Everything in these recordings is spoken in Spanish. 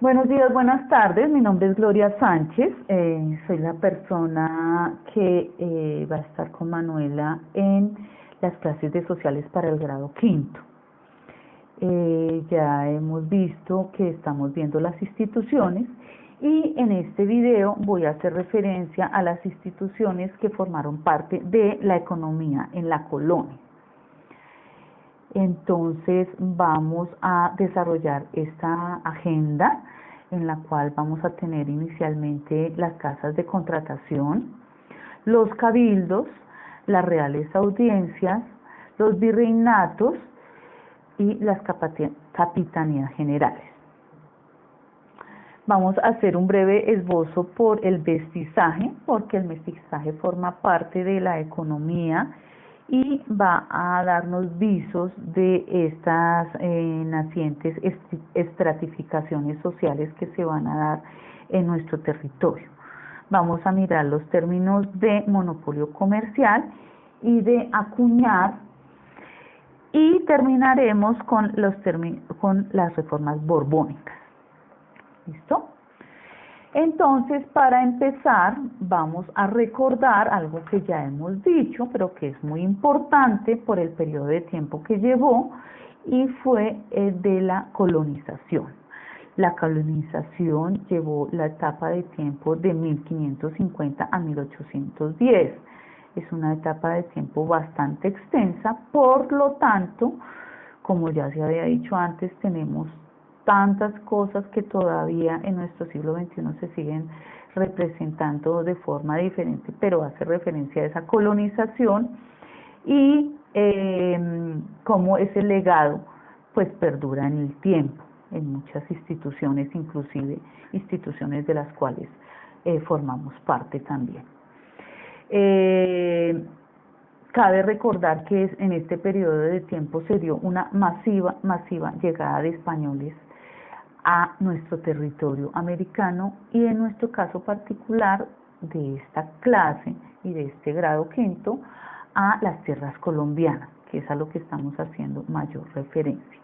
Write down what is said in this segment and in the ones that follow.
Buenos días, buenas tardes. Mi nombre es Gloria Sánchez. Soy la persona que va a estar con Manuela en las clases de sociales para el grado quinto. Ya hemos visto que estamos viendo las instituciones y en este video voy a hacer referencia a las instituciones que formaron parte de la economía en la colonia. Entonces vamos a desarrollar esta agenda en la cual vamos a tener inicialmente las casas de contratación, los cabildos, las reales audiencias, los virreinatos y las capitanías generales. Vamos a hacer un breve esbozo por el mestizaje, porque el mestizaje forma parte de la economía y va a darnos visos de estas nacientes estratificaciones sociales que se van a dar en nuestro territorio. Vamos a mirar los términos de monopolio comercial y de acuñar y terminaremos con las reformas borbónicas. ¿Listo? Entonces, para empezar, vamos a recordar algo que ya hemos dicho, pero que es muy importante por el periodo de tiempo que llevó, y fue de la colonización. La colonización llevó la etapa de tiempo de 1550 a 1810. Es una etapa de tiempo bastante extensa, por lo tanto, como ya se había dicho antes, tenemos tantas cosas que todavía en nuestro siglo XXI se siguen representando de forma diferente, pero hace referencia a esa colonización y cómo ese legado pues perdura en el tiempo, en muchas instituciones, inclusive instituciones de las cuales formamos parte también. Cabe recordar que en este periodo de tiempo se dio una masiva llegada de españoles a nuestro territorio americano y en nuestro caso particular de esta clase y de este grado quinto a las tierras colombianas, que es a lo que estamos haciendo mayor referencia.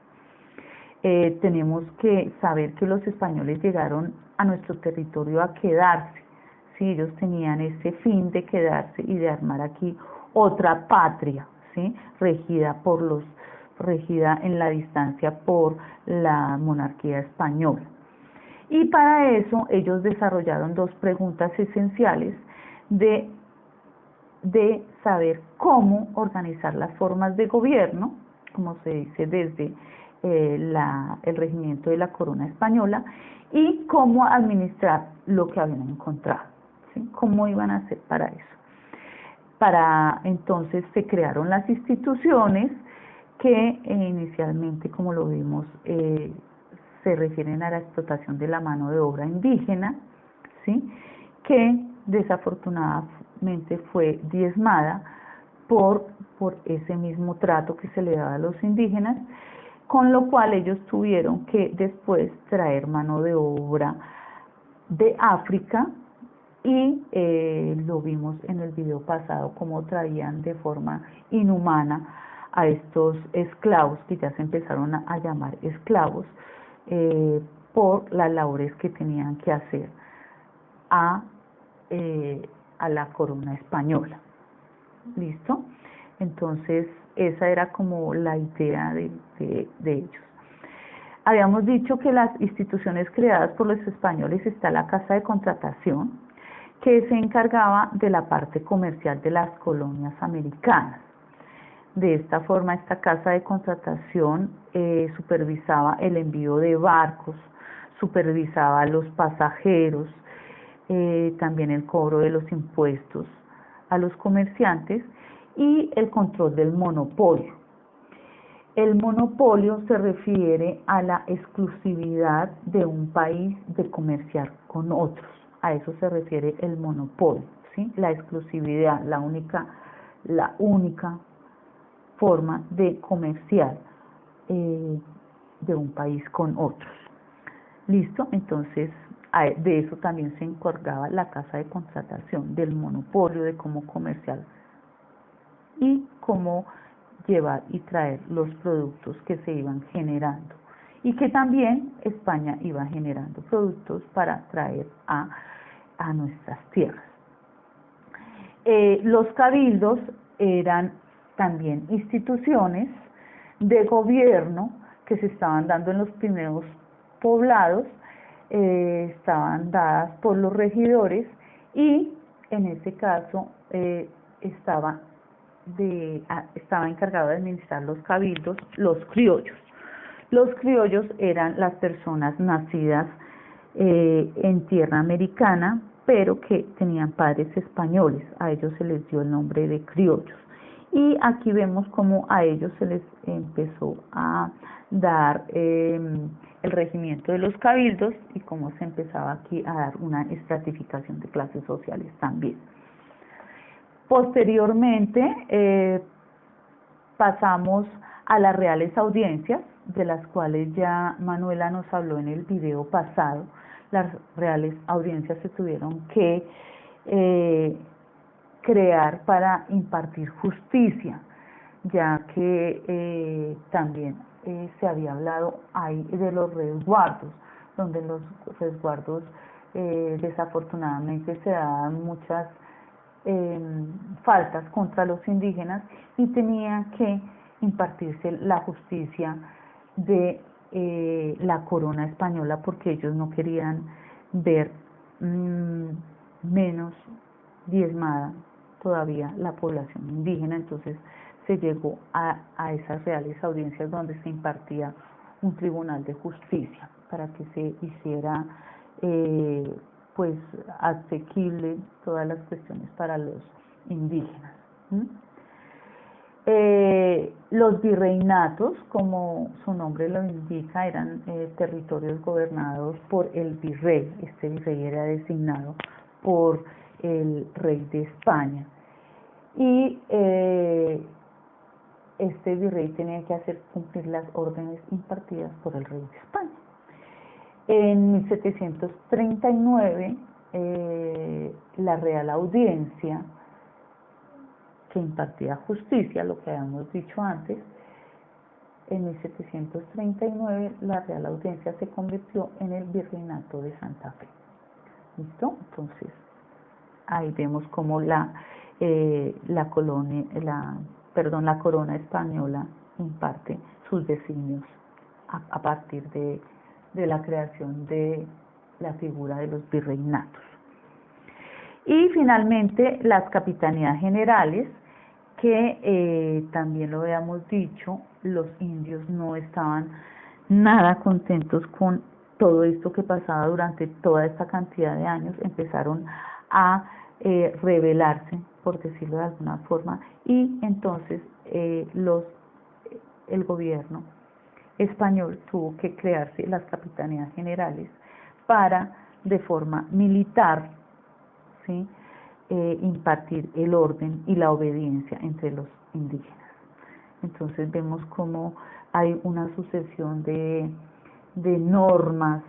Tenemos que saber que los españoles llegaron a nuestro territorio a quedarse, ¿sí? Ellos tenían ese fin de quedarse y de armar aquí otra patria, ¿sí? regida en la distancia por la monarquía española. Y para eso ellos desarrollaron dos preguntas esenciales de saber cómo organizar las formas de gobierno, como se dice desde el regimiento de la corona española, y cómo administrar lo que habían encontrado, ¿sí? Cómo iban a hacer para eso. Entonces se crearon las instituciones que inicialmente, como lo vimos, se refieren a la explotación de la mano de obra indígena, ¿sí? Que desafortunadamente fue diezmada por ese mismo trato que se le daba a los indígenas, con lo cual ellos tuvieron que después traer mano de obra de África y lo vimos en el video pasado, cómo traían de forma inhumana a estos esclavos, que ya se empezaron a llamar esclavos, por las labores que tenían que hacer a la corona española. ¿Listo? Entonces, esa era como la idea de ellos. Habíamos dicho que las instituciones creadas por los españoles está la Casa de Contratación, que se encargaba de la parte comercial de las colonias americanas. De esta forma, esta casa de contratación supervisaba el envío de barcos, supervisaba a los pasajeros, también el cobro de los impuestos a los comerciantes y el control del monopolio. El monopolio se refiere a la exclusividad de un país de comerciar con otros. A eso se refiere el monopolio, ¿sí? La exclusividad, la única forma de comerciar de un país con otros. ¿Listo? Entonces, de eso también se encargaba la casa de contratación, del monopolio, de cómo comerciar y cómo llevar y traer los productos que se iban generando y que también España iba generando productos para traer a nuestras tierras. Los cabildos eran también instituciones de gobierno que se estaban dando en los primeros poblados, estaban dadas por los regidores y en ese caso estaba encargado de administrar los cabildos los criollos. Los criollos eran las personas nacidas en tierra americana, pero que tenían padres españoles. A ellos se les dio el nombre de criollos. Y aquí vemos cómo a ellos se les empezó a dar el regimiento de los cabildos y cómo se empezaba aquí a dar una estratificación de clases sociales también. Posteriormente pasamos a las reales audiencias, de las cuales ya Manuela nos habló en el video pasado. Las reales audiencias se tuvieron que crear para impartir justicia, ya que también se había hablado ahí de los resguardos, donde los resguardos desafortunadamente se daban muchas faltas contra los indígenas y tenía que impartirse la justicia de la corona española, porque ellos no querían ver menos diezmada todavía la población indígena. Entonces se llegó a esas reales audiencias donde se impartía un tribunal de justicia para que se hiciera pues asequible todas las cuestiones para los indígenas. Los virreinatos, como su nombre lo indica, eran territorios gobernados por el virrey. Este virrey era designado por el rey de España y este virrey tenía que hacer cumplir las órdenes impartidas por el rey de España. En 1739 la Real Audiencia, que impartía justicia, lo que habíamos dicho antes, en 1739 la Real Audiencia se convirtió en el Virreinato de Santa Fe. ¿Listo? Entonces ahí vemos cómo la corona española imparte sus designios a partir de la creación de la figura de los virreinatos. Y finalmente las capitanías generales, que también lo habíamos dicho, los indios no estaban nada contentos con todo esto que pasaba durante toda esta cantidad de años. Empezaron a rebelarse, por decirlo de alguna forma, y entonces el gobierno español tuvo que crearse las capitanías generales para, de forma militar, ¿sí?, impartir el orden y la obediencia entre los indígenas. Entonces vemos cómo hay una sucesión de normas,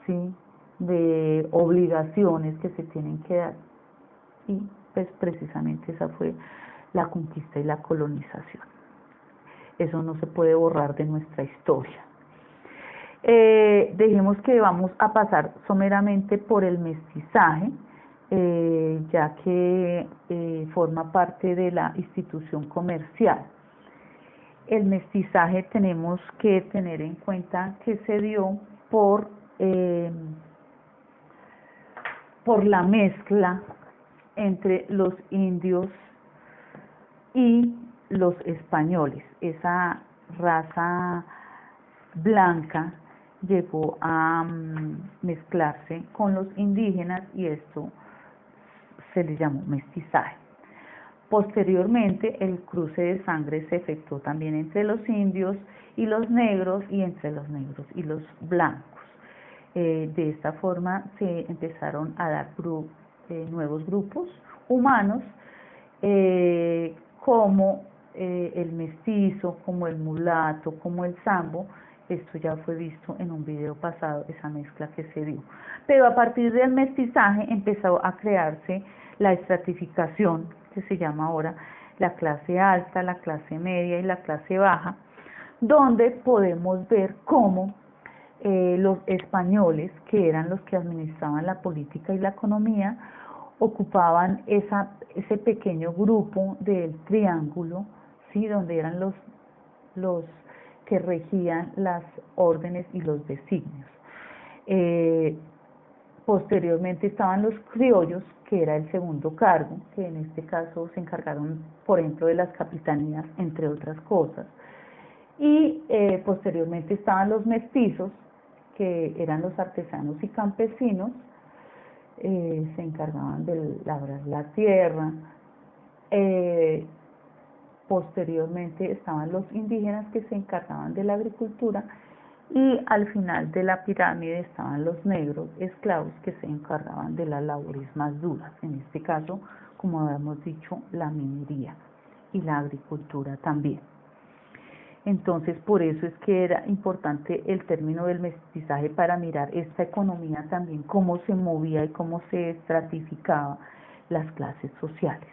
¿sí?, de obligaciones que se tienen que dar, y pues precisamente esa fue la conquista y la colonización. Eso no se puede borrar de nuestra historia. Dejemos que vamos a pasar someramente por el mestizaje, ya que forma parte de la institución comercial. El mestizaje tenemos que tener en cuenta que se dio por la mezcla entre los indios y los españoles. Esa raza blanca llegó a mezclarse con los indígenas y esto se le llamó mestizaje. Posteriormente, el cruce de sangre se efectuó también entre los indios y los negros, y entre los negros y los blancos. De esta forma se empezaron a dar nuevos grupos humanos, como el mestizo, como el mulato, como el sambo. Esto ya fue visto en un video pasado, esa mezcla que se dio. Pero a partir del mestizaje empezó a crearse la estratificación, que se llama ahora la clase alta, la clase media y la clase baja, donde podemos ver cómo los españoles, que eran los que administraban la política y la economía, ocupaban ese pequeño grupo del triángulo, ¿sí? Donde eran los que regían las órdenes y los designios. Posteriormente estaban los criollos, que era el segundo cargo, que en este caso se encargaron, por ejemplo, de las capitanías, entre otras cosas. Y posteriormente estaban los mestizos, que eran los artesanos y campesinos, se encargaban de labrar la tierra. Posteriormente estaban los indígenas, que se encargaban de la agricultura, y al final de la pirámide estaban los negros esclavos, que se encargaban de las labores más duras, en este caso, como habíamos dicho, la minería y la agricultura también. Entonces, por eso es que era importante el término del mestizaje, para mirar esta economía también, cómo se movía y cómo se estratificaba las clases sociales.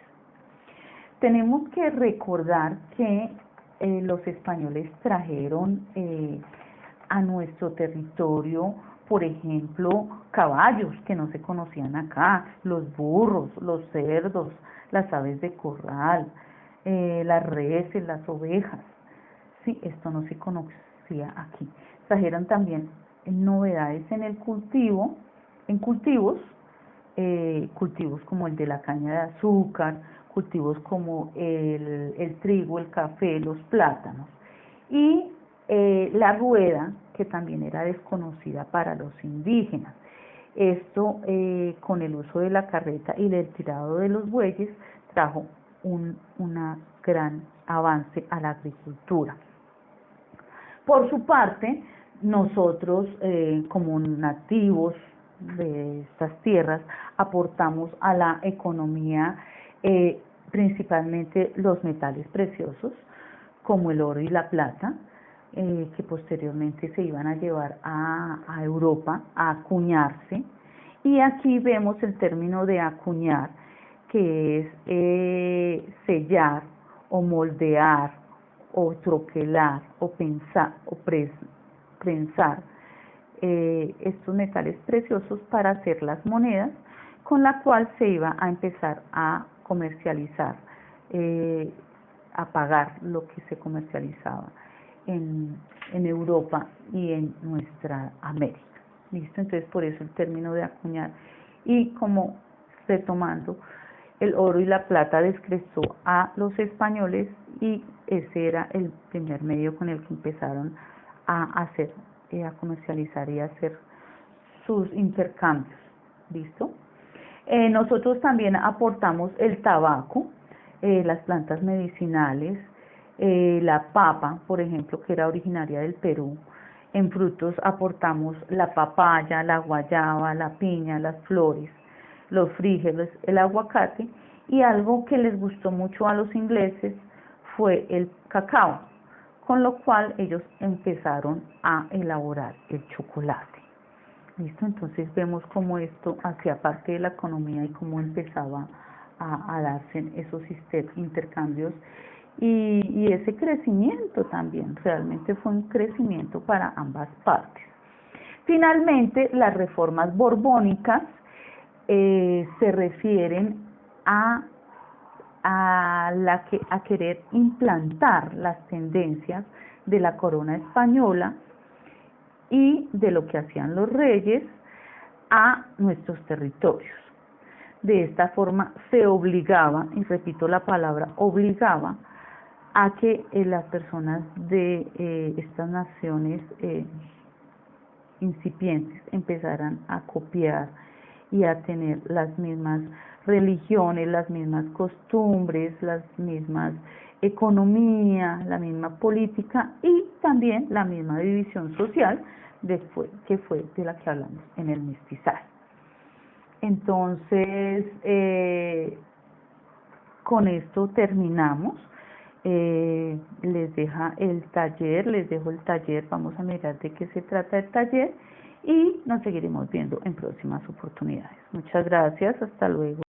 Tenemos que recordar que los españoles trajeron a nuestro territorio, por ejemplo, caballos que no se conocían acá, los burros, los cerdos, las aves de corral, las reses, las ovejas. Sí, esto no se conocía aquí. Trajeron también novedades en el cultivo, cultivos como el de la caña de azúcar, cultivos como el trigo, el café, los plátanos, y la rueda, que también era desconocida para los indígenas. Esto, con el uso de la carreta y del tirado de los bueyes, trajo un gran avance a la agricultura. Por su parte, nosotros, como nativos de estas tierras, aportamos a la economía principalmente los metales preciosos, como el oro y la plata, que posteriormente se iban a llevar a Europa a acuñarse. Y aquí vemos el término de acuñar, que es sellar o moldear o troquelar o prensar estos metales preciosos para hacer las monedas, con la cual se iba a empezar a comercializar, a pagar lo que se comercializaba en Europa y en nuestra América. ¿Listo? Entonces, por eso el término de acuñar. Y como retomando, el oro y la plata descrestó a los españoles, y ese era el primer medio con el que empezaron a hacer, a comercializar y a hacer sus intercambios. ¿Listo? Nosotros también aportamos el tabaco, las plantas medicinales, la papa, por ejemplo, que era originaria del Perú. En frutos aportamos la papaya, la guayaba, la piña, las flores, los frijoles, el aguacate, y algo que les gustó mucho a los ingleses fue el cacao, con lo cual ellos empezaron a elaborar el chocolate. ¿Listo? Entonces vemos cómo esto hacía parte de la economía y cómo empezaba a darse esos intercambios y ese crecimiento también. Realmente fue un crecimiento para ambas partes. Finalmente, las reformas borbónicas se refieren a querer implantar las tendencias de la corona española y de lo que hacían los reyes a nuestros territorios. De esta forma se obligaba, y repito la palabra obligaba, a que las personas de estas naciones incipientes empezaran a copiar y a tener las mismas religiones, las mismas costumbres, las mismas economía, la misma política y también la misma división social que fue de la que hablamos en el mestizaje. Entonces, con esto terminamos. Les dejo el taller, vamos a mirar de qué se trata el taller y nos seguiremos viendo en próximas oportunidades. Muchas gracias, hasta luego.